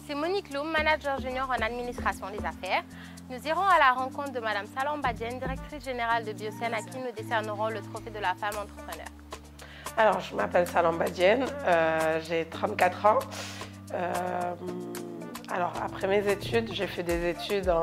C'est Monique Loum, manager junior en administration des affaires. Nous irons à la rencontre de Madame Salomba Diène, directrice générale de Biocène, à qui nous décernerons le trophée de la femme entrepreneur. Alors, je m'appelle Salomba Diène, j'ai 34 ans. Alors, après mes études, j'ai fait des études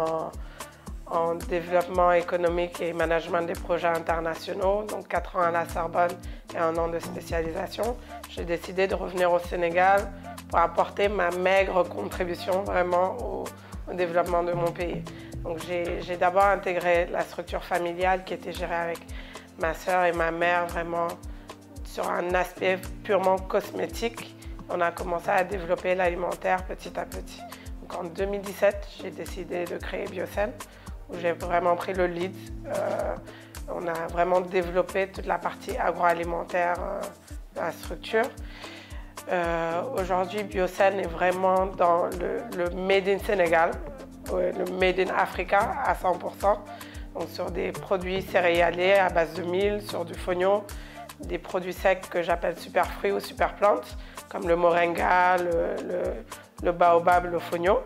en développement économique et management des projets internationaux, donc 4 ans à la Sorbonne et 1 an de spécialisation. J'ai décidé de revenir au Sénégal pour apporter ma maigre contribution vraiment au développement de mon pays. Donc j'ai d'abord intégré la structure familiale qui était gérée avec ma sœur et ma mère vraiment sur un aspect purement cosmétique. On a commencé à développer l'alimentaire petit à petit. Donc en 2017, j'ai décidé de créer Biocène, où j'ai vraiment pris le lead. On a vraiment développé toute la partie agroalimentaire de la structure. Aujourd'hui, Biocène est vraiment dans le Made in Sénégal, le Made in Africa à 100%. Donc sur des produits céréaliers à base de mil, sur du fonio, des produits secs que j'appelle super fruits ou super plantes, comme le moringa, le baobab, le fonio.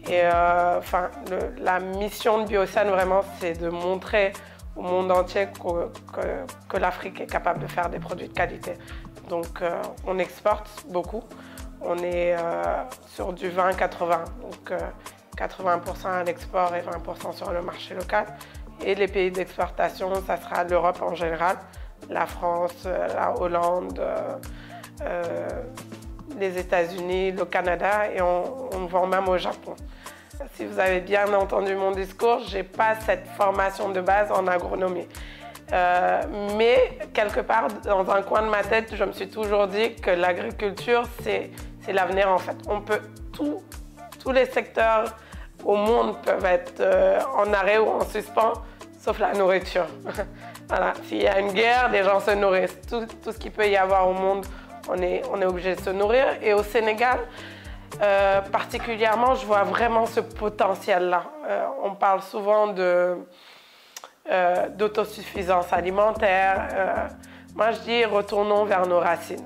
Et la mission de Biocène, vraiment, c'est de montrer au monde entier que l'Afrique est capable de faire des produits de qualité. Donc, on exporte beaucoup. On est sur du 20-80, donc 80% à l'export et 20% sur le marché local. Et les pays d'exportation, ça sera l'Europe en général, la France, la Hollande, les États-Unis, le Canada, et on vend même au Japon. Si vous avez bien entendu mon discours, je n'ai pas cette formation de base en agronomie. Mais quelque part, dans un coin de ma tête, je me suis toujours dit que l'agriculture, c'est l'avenir en fait. On peut, tous les secteurs au monde peuvent être en arrêt ou en suspens, sauf la nourriture. Voilà. S'il y a une guerre, les gens se nourrissent. Tout ce qu'il peut y avoir au monde, on est obligé de se nourrir. Et au Sénégal, particulièrement, je vois vraiment ce potentiel-là. On parle souvent d'autosuffisance alimentaire. Moi, je dis retournons vers nos racines.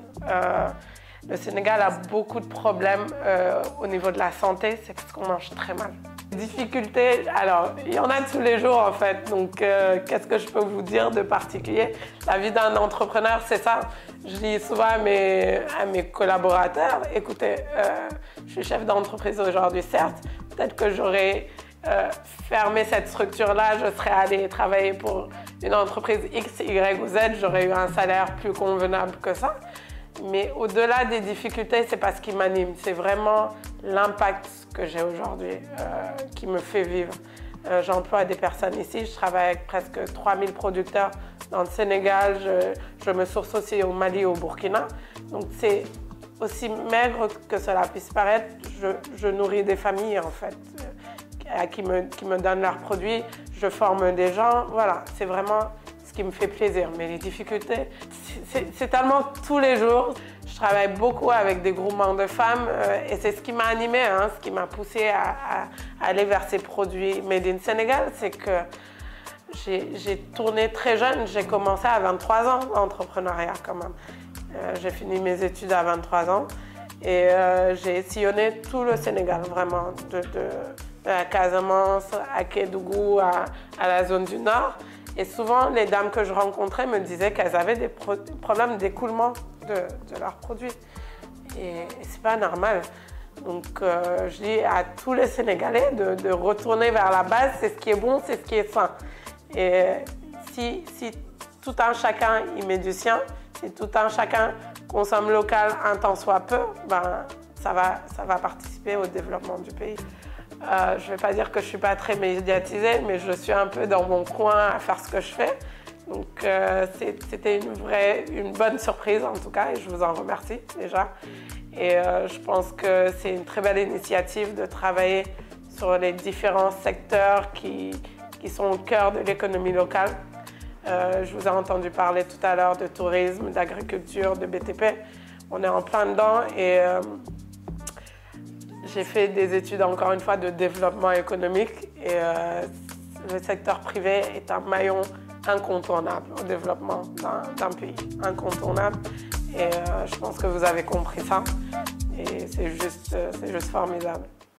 Le Sénégal a beaucoup de problèmes au niveau de la santé, c'est parce qu'on mange très mal. Difficultés, alors il y en a tous les jours en fait, donc qu'est-ce que je peux vous dire de particulier? La vie d'un entrepreneur, c'est ça. Je dis souvent à mes collaborateurs, écoutez, je suis chef d'entreprise aujourd'hui, certes, peut-être que j'aurais fermé cette structure-là, je serais allée travailler pour une entreprise X, Y ou Z, j'aurais eu un salaire plus convenable que ça. Mais au-delà des difficultés, c'est pas ce qui m'anime, c'est vraiment l'impact que j'ai aujourd'hui qui me fait vivre. J'emploie des personnes ici, je travaille avec presque 3000 producteurs dans le Sénégal, je me source aussi au Mali et au Burkina. Donc c'est aussi maigre que cela puisse paraître, je nourris des familles en fait, qui me donnent leurs produits, je forme des gens, voilà, c'est vraiment ce qui me fait plaisir. Mais les difficultés, c'est tellement tous les jours. Je travaille beaucoup avec des groupements de femmes et c'est ce qui m'a animée, hein, ce qui m'a poussée à aller vers ces produits Made in Sénégal, c'est que j'ai tourné très jeune, j'ai commencé à 23 ans l'entrepreneuriat quand même. J'ai fini mes études à 23 ans et j'ai sillonné tout le Sénégal vraiment, de la Casamance à Kédougou à la zone du Nord. Et souvent, les dames que je rencontrais me disaient qu'elles avaient des problèmes d'écoulement de leurs produits. Et c'est pas normal. Donc, je dis à tous les Sénégalais de retourner vers la base, c'est ce qui est bon, c'est ce qui est sain. Et si tout un chacun y met du sien, si tout un chacun consomme local un tant soit peu, ben, ça va participer au développement du pays. Je ne vais pas dire que je ne suis pas très médiatisée, mais je suis un peu dans mon coin à faire ce que je fais. Donc c'était une bonne surprise en tout cas et je vous en remercie déjà. Et je pense que c'est une très belle initiative de travailler sur les différents secteurs qui sont au cœur de l'économie locale. Je vous ai entendu parler tout à l'heure de tourisme, d'agriculture, de BTP. On est en plein dedans et j'ai fait des études, encore une fois, de développement économique et le secteur privé est un maillon incontournable au développement d'un pays, incontournable. Et je pense que vous avez compris ça. Et et c'est juste formidable.